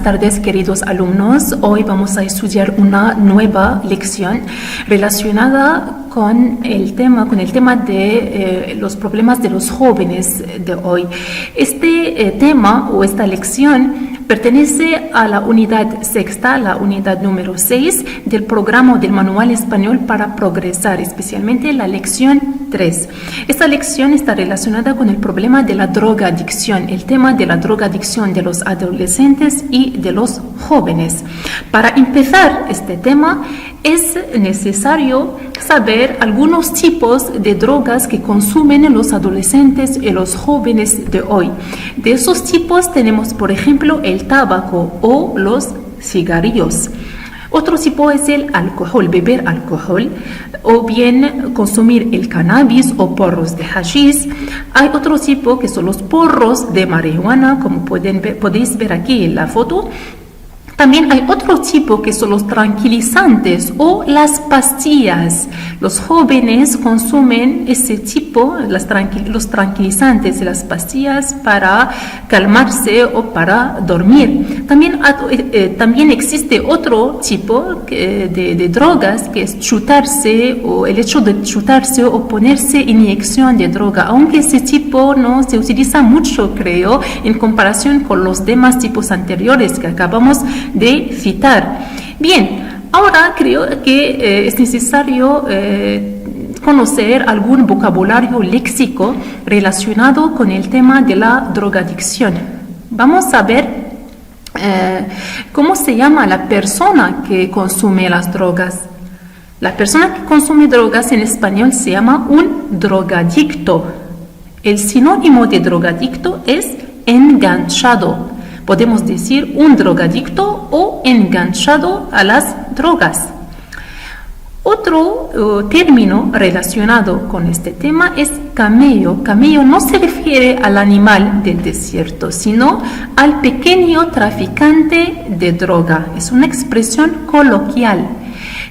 tardes, queridos alumnos. Hoy vamos a estudiar una nueva lección relacionada con el tema de los problemas de los jóvenes de hoy. Este tema o esta lección pertenece a la unidad sexta, la unidad número 6 del programa del Manual Español para Progresar, especialmente la lección 3. Esta lección está relacionada con el problema de la drogadicción, el tema de la drogadicción de los adolescentes y de los jóvenes. Para empezar este tema, es necesario saber algunos tipos de drogas que consumen los adolescentes y los jóvenes de hoy. De esos tipos tenemos, por ejemplo, el tabaco o los cigarrillos. Otro tipo es el alcohol, beber alcohol, o bien consumir el cannabis o porros de hashish. Hay otro tipo que son los porros de marihuana, como podéis ver aquí en la foto. También hay otro tipo que son los tranquilizantes o las pastillas. Los jóvenes consumen ese tipo, los tranquilizantes y las pastillas para calmarse o para dormir. También existe otro tipo de drogas que es chutarse, o el hecho de chutarse o ponerse inyección de droga, aunque ese tipo no se utiliza mucho, creo, en comparación con los demás tipos anteriores que acabamos de citar. Bien, ahora creo que es necesario conocer algún vocabulario léxico relacionado con el tema de la drogadicción. Vamos a ver cómo se llama la persona que consume las drogas. La persona que consume drogas en español se llama un drogadicto. El sinónimo de drogadicto es enganchado. Podemos decir un drogadicto o enganchado a las drogas. Otro término relacionado con este tema es camello. Camello no se refiere al animal del desierto, sino al pequeño traficante de droga. Es una expresión coloquial.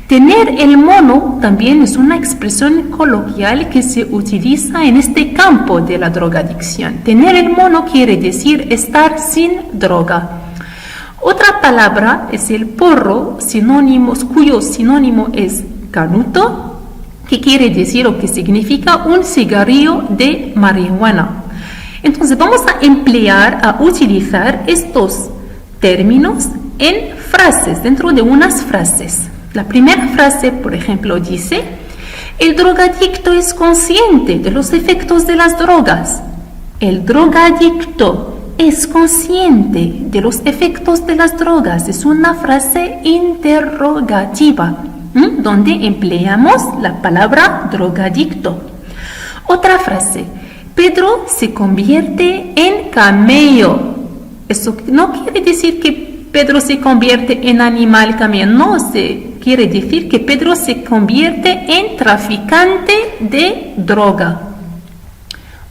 Tener el mono también es una expresión coloquial que se utiliza en este campo de la drogadicción. Tener el mono quiere decir estar sin droga. Otra palabra es el porro, cuyo sinónimo es canuto, que quiere decir o que significa un cigarrillo de marihuana. Entonces vamos a utilizar estos términos en frases, dentro de unas frases. La primera frase, por ejemplo, dice: el drogadicto es consciente de los efectos de las drogas. El drogadicto es consciente de los efectos de las drogas. Es una frase interrogativa, donde empleamos la palabra drogadicto. Otra frase: Pedro se convierte en camello. Eso no quiere decir que Pedro se convierte en animal camello, no, quiere decir que Pedro se convierte en traficante de droga.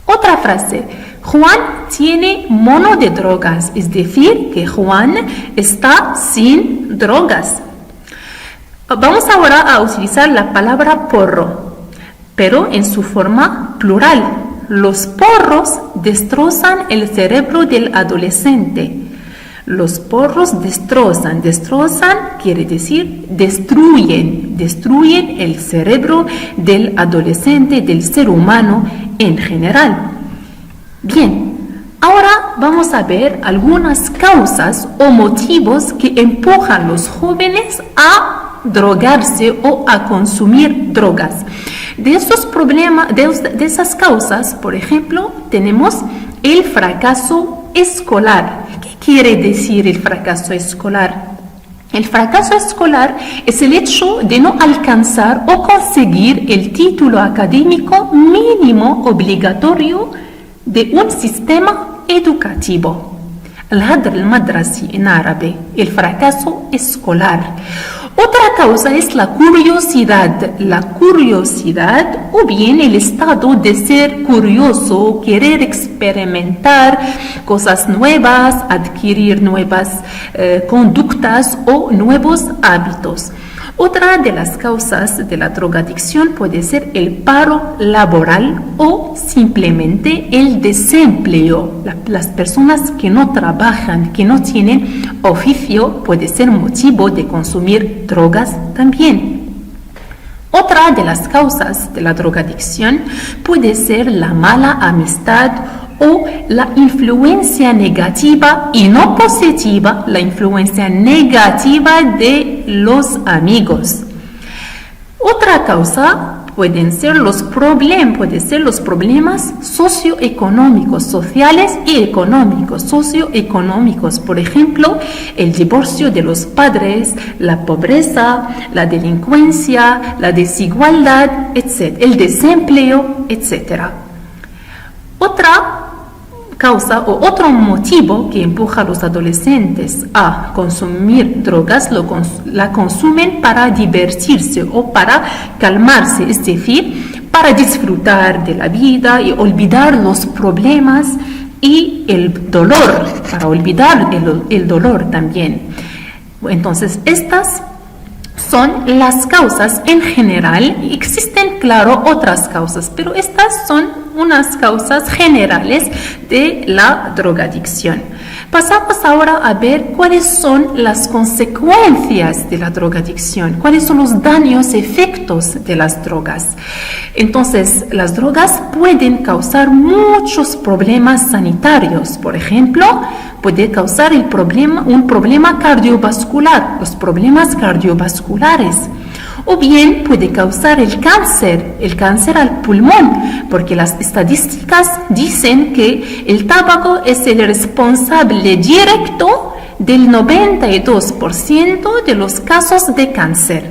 Otra frase: Juan tiene mono de drogas, es decir, que Juan está sin drogas. Vamos ahora a utilizar la palabra porro, pero en su forma plural. Los porros destrozan el cerebro del adolescente. Los porros destrozan quiere decir destruyen el cerebro del adolescente, del ser humano en general. Bien, ahora vamos a ver algunas causas o motivos que empujan a los jóvenes a drogarse o a consumir drogas. De esas causas, por ejemplo, tenemos el fracaso escolar. ¿Qué quiere decir el fracaso escolar? El fracaso escolar es el hecho de no alcanzar o conseguir el título académico mínimo obligatorio de un sistema educativo. الهدر المدرسي en árabe, el fracaso escolar. Otra causa es la curiosidad o bien el estado de ser curioso, querer experimentar cosas nuevas, adquirir nuevas conductas o nuevos hábitos. Otra de las causas de la drogadicción puede ser el paro laboral o simplemente el desempleo. Las personas que no trabajan, que no tienen oficio, puede ser motivo de consumir drogas también. Otra de las causas de la drogadicción puede ser la mala amistad o la influencia negativa y no positiva, la influencia negativa de los amigos. Otra causa pueden ser los problemas socioeconómicos, sociales y económicos. Socioeconómicos, por ejemplo, el divorcio de los padres, la pobreza, la delincuencia, la desigualdad, etc., el desempleo, etc. Otra causa o otro motivo que empuja a los adolescentes a consumir drogas, la consumen para divertirse o para calmarse, es decir, para disfrutar de la vida y olvidar los problemas y el dolor, para olvidar el dolor también. Entonces, estas son las causas en general. Existen, claro, otras causas, pero estas son unas causas generales de la drogadicción. Pasamos ahora a ver cuáles son las consecuencias de la drogadicción, cuáles son los daños, efectos de las drogas. Entonces, las drogas pueden causar muchos problemas sanitarios. Por ejemplo, puede causar un problema cardiovascular, los problemas cardiovasculares. O bien puede causar el cáncer al pulmón, porque las estadísticas dicen que el tabaco es el responsable directo del 92% de los casos de cáncer.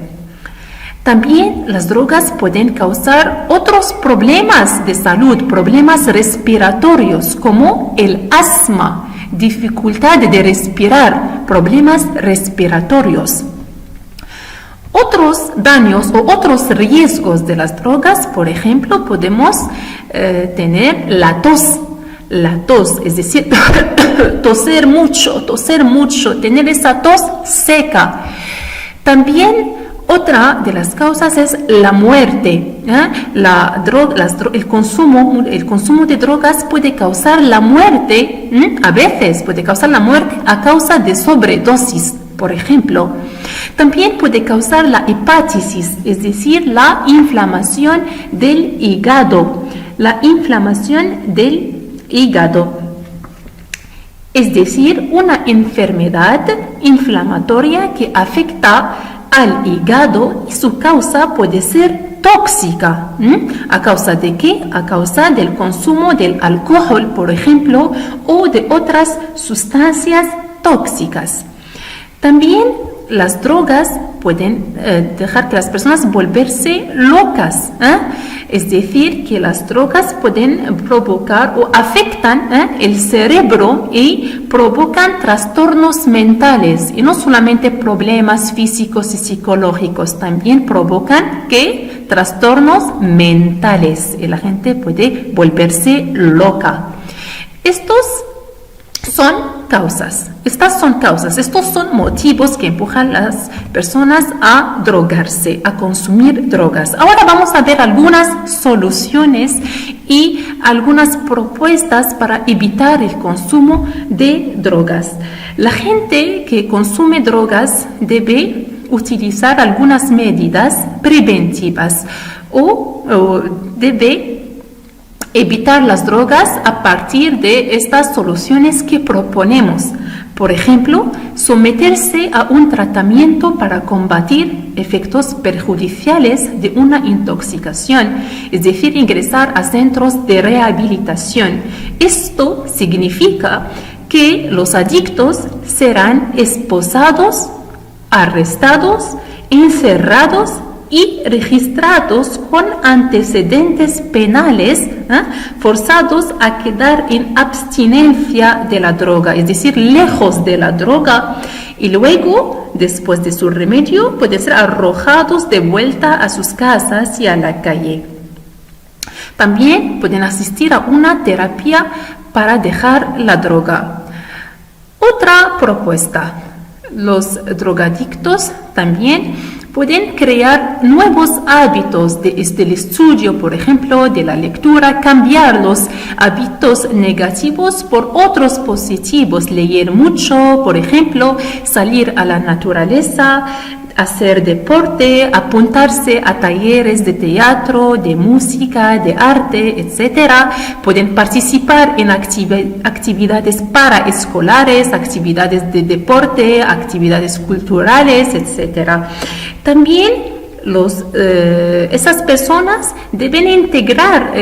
También las drogas pueden causar otros problemas de salud, problemas respiratorios, como el asma, dificultad de respirar, problemas respiratorios. Otros daños o otros riesgos de las drogas, por ejemplo, podemos tener la tos, es decir, toser mucho, tener esa tos seca. También otra de las causas es la muerte. El consumo de drogas puede causar la muerte, a veces puede causar la muerte a causa de sobredosis, por ejemplo. También puede causar la hepatitis, es decir, la inflamación del hígado. Es decir, una enfermedad inflamatoria que afecta al hígado y su causa puede ser tóxica. ¿A causa de qué? A causa del consumo del alcohol, por ejemplo, o de otras sustancias tóxicas. También las drogas pueden dejar que las personas volverse locas. Es decir, que las drogas pueden provocar o afectan el cerebro y provocan trastornos mentales. Y no solamente problemas físicos y psicológicos, también provocan trastornos mentales. Y la gente puede volverse loca. Estas son causas, estos son motivos que empujan a las personas a drogarse, a consumir drogas. Ahora vamos a ver algunas soluciones y algunas propuestas para evitar el consumo de drogas. La gente que consume drogas debe utilizar algunas medidas preventivas o debe evitar las drogas a partir de estas soluciones que proponemos. Por ejemplo, someterse a un tratamiento para combatir efectos perjudiciales de una intoxicación, es decir, ingresar a centros de rehabilitación. Esto significa que los adictos serán esposados, arrestados, encerrados y registrados con antecedentes penales, forzados a quedar en abstinencia de la droga, es decir, lejos de la droga, y luego, después de su remedio, pueden ser arrojados de vuelta a sus casas y a la calle. También pueden asistir a una terapia para dejar la droga. Otra propuesta: los drogadictos también Pueden crear nuevos hábitos del estudio, por ejemplo, de la lectura, cambiar los hábitos negativos por otros positivos, leer mucho, por ejemplo, salir a la naturaleza, hacer deporte, apuntarse a talleres de teatro, de música, de arte, etc. Pueden participar en actividades paraescolares, actividades de deporte, actividades culturales, etc. También esas personas deben integrar,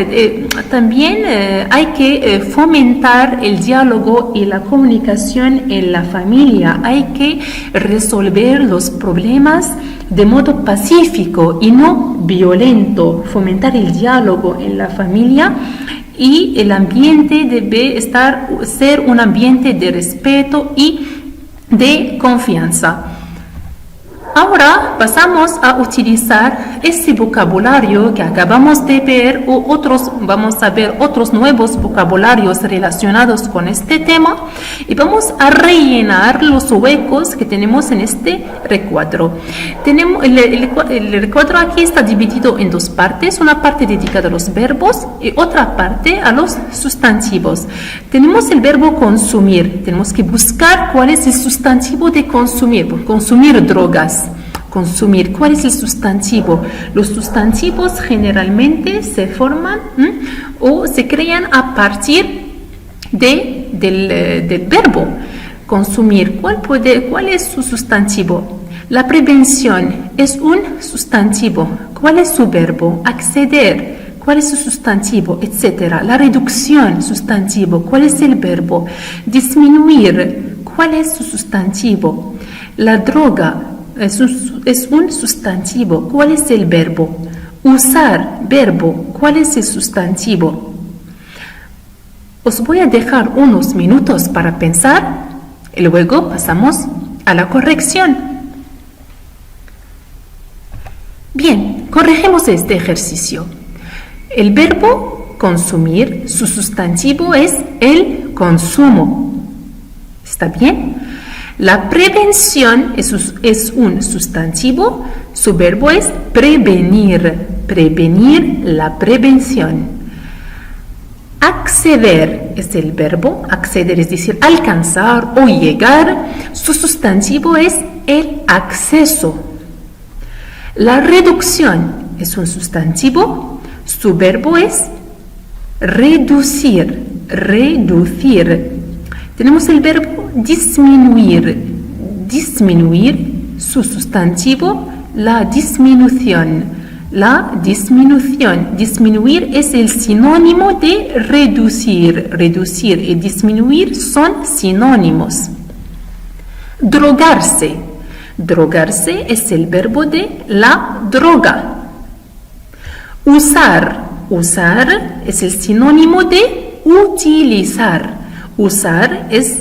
también hay que fomentar el diálogo y la comunicación en la familia, hay que resolver los problemas de modo pacífico y no violento, fomentar el diálogo en la familia y el ambiente debe ser un ambiente de respeto y de confianza. Ahora pasamos a utilizar ese vocabulario que acabamos de ver vamos a ver otros nuevos vocabularios relacionados con este tema y vamos a rellenar los huecos que tenemos en este recuadro. El recuadro aquí está dividido en dos partes, una parte dedicada a los verbos y otra parte a los sustantivos. Tenemos el verbo consumir, tenemos que buscar cuál es el sustantivo de consumir drogas. Consumir, ¿cuál es el sustantivo? Los sustantivos generalmente se forman o se crean a partir del verbo. Consumir, ¿cuál es su sustantivo? La prevención es un sustantivo. ¿Cuál es su verbo? Acceder. ¿Cuál es su sustantivo? Etcétera. La reducción, sustantivo. ¿Cuál es el verbo? Disminuir. ¿Cuál es su sustantivo? La droga es un sustantivo. ¿Cuál es el verbo? Usar, verbo. ¿Cuál es el sustantivo? Os voy a dejar unos minutos para pensar y luego pasamos a la corrección. Bien, corregimos este ejercicio. El verbo consumir, su sustantivo es el consumo. ¿Está bien? La prevención es un sustantivo, su verbo es prevenir, prevenir la prevención. Acceder es el verbo, acceder es decir alcanzar o llegar, su sustantivo es el acceso. La reducción es un sustantivo, su verbo es reducir, reducir. Tenemos el verbo disminuir, disminuir, su sustantivo, la disminución. La disminución, disminuir es el sinónimo de reducir, reducir y disminuir son sinónimos. Drogarse, drogarse es el verbo de la droga. Usar, usar es el sinónimo de utilizar. Usar es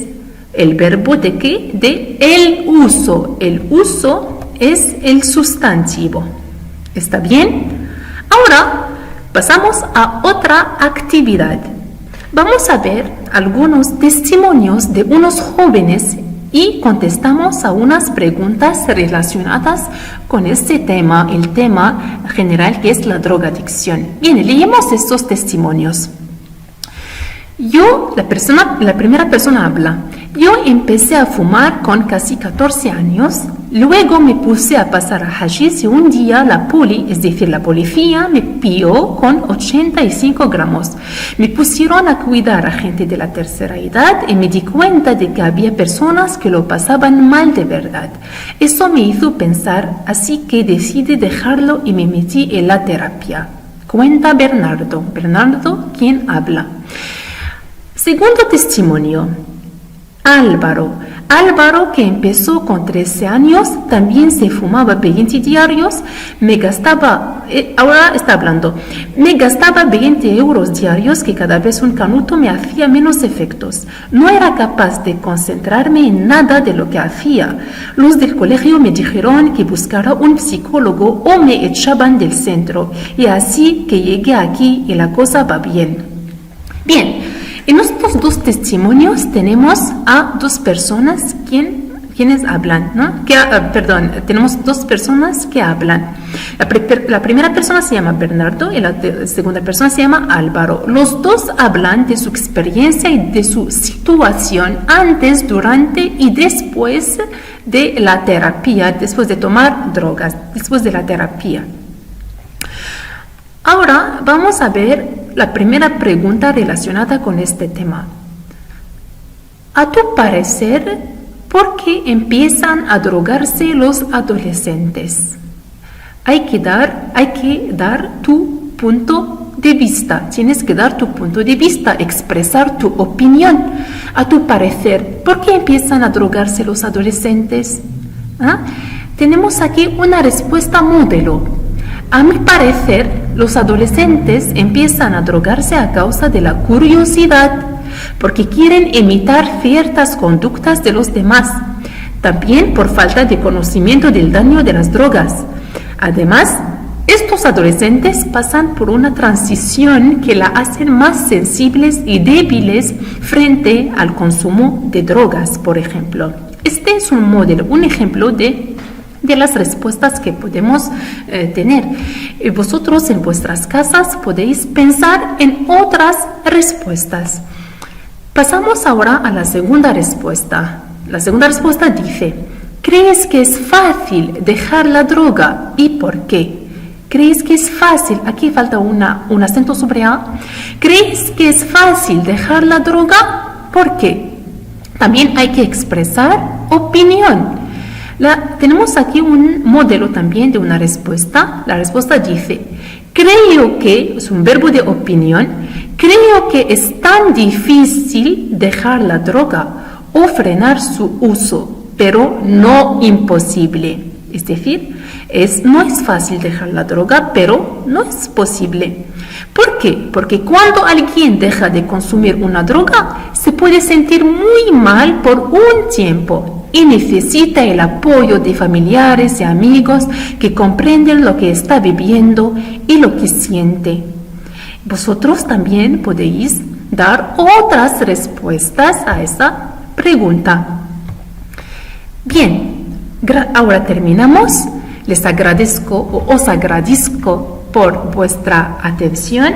el verbo de ¿qué? De el uso. El uso es el sustantivo. ¿Está bien? Ahora pasamos a otra actividad. Vamos a ver algunos testimonios de unos jóvenes y contestamos a unas preguntas relacionadas con este tema, el tema general que es la drogadicción. Bien, leemos estos testimonios. La primera persona habla. Yo empecé a fumar con casi 14 años, luego me puse a pasar a hashish y un día la policía me pilló con 85 gramos. Me pusieron a cuidar a gente de la tercera edad y me di cuenta de que había personas que lo pasaban mal de verdad. Eso me hizo pensar, así que decidí dejarlo y me metí en la terapia. Cuenta Bernardo. Bernardo, ¿quién habla? Segundo testimonio, Álvaro. Álvaro, que empezó con 13 años, también se fumaba 20 diarios, ahora está hablando, me gastaba 20 euros diarios que cada vez un canuto me hacía menos efectos. No era capaz de concentrarme en nada de lo que hacía. Los del colegio me dijeron que buscara un psicólogo o me echaban del centro, y así que llegué aquí y la cosa va bien. Bien. En estos dos testimonios tenemos a dos personas que ¿Quiénes hablan? ¿No? Perdón, tenemos dos personas que hablan. La primera persona se llama Bernardo y la segunda persona se llama Álvaro. Los dos hablan de su experiencia y de su situación antes, durante y después de la terapia, después de tomar drogas, después de la terapia. Ahora vamos a ver la primera pregunta relacionada con este tema. A tu parecer, ¿por qué empiezan a drogarse los adolescentes? Hay que dar tu punto de vista. Tienes que dar tu punto de vista, expresar tu opinión. A tu parecer, ¿por qué empiezan a drogarse los adolescentes? Tenemos aquí una respuesta modelo. A mi parecer, los adolescentes empiezan a drogarse a causa de la curiosidad, porque quieren imitar ciertas conductas de los demás, también por falta de conocimiento del daño de las drogas. Además, estos adolescentes pasan por una transición que la hacen más sensibles y débiles frente al consumo de drogas, por ejemplo. Este es un modelo, un ejemplo de las respuestas que podemos tener. Vosotros en vuestras casas podéis pensar en otras respuestas. Pasamos ahora a la segunda respuesta. La segunda respuesta dice: ¿crees que es fácil dejar la droga y por qué? ¿Crees que es fácil? Aquí falta un acento sobre A. ¿Crees que es fácil dejar la droga? ¿Por qué? También hay que expresar opinión. Tenemos aquí un modelo también de una respuesta. La respuesta dice: creo que, es un verbo de opinión, creo que es tan difícil dejar la droga o frenar su uso, pero no imposible. Es decir, no es fácil dejar la droga, pero no es posible. ¿Por qué? Porque cuando alguien deja de consumir una droga, se puede sentir muy mal por un tiempo y necesita el apoyo de familiares y amigos que comprenden lo que está viviendo y lo que siente. Vosotros también podéis dar otras respuestas a esa pregunta. Bien, ahora terminamos. Les agradezco o os agradezco por vuestra atención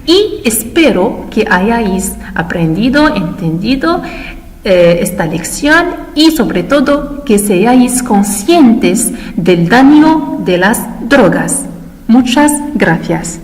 y espero que hayáis aprendido, entendido esta lección y sobre todo que seáis conscientes del daño de las drogas. Muchas gracias.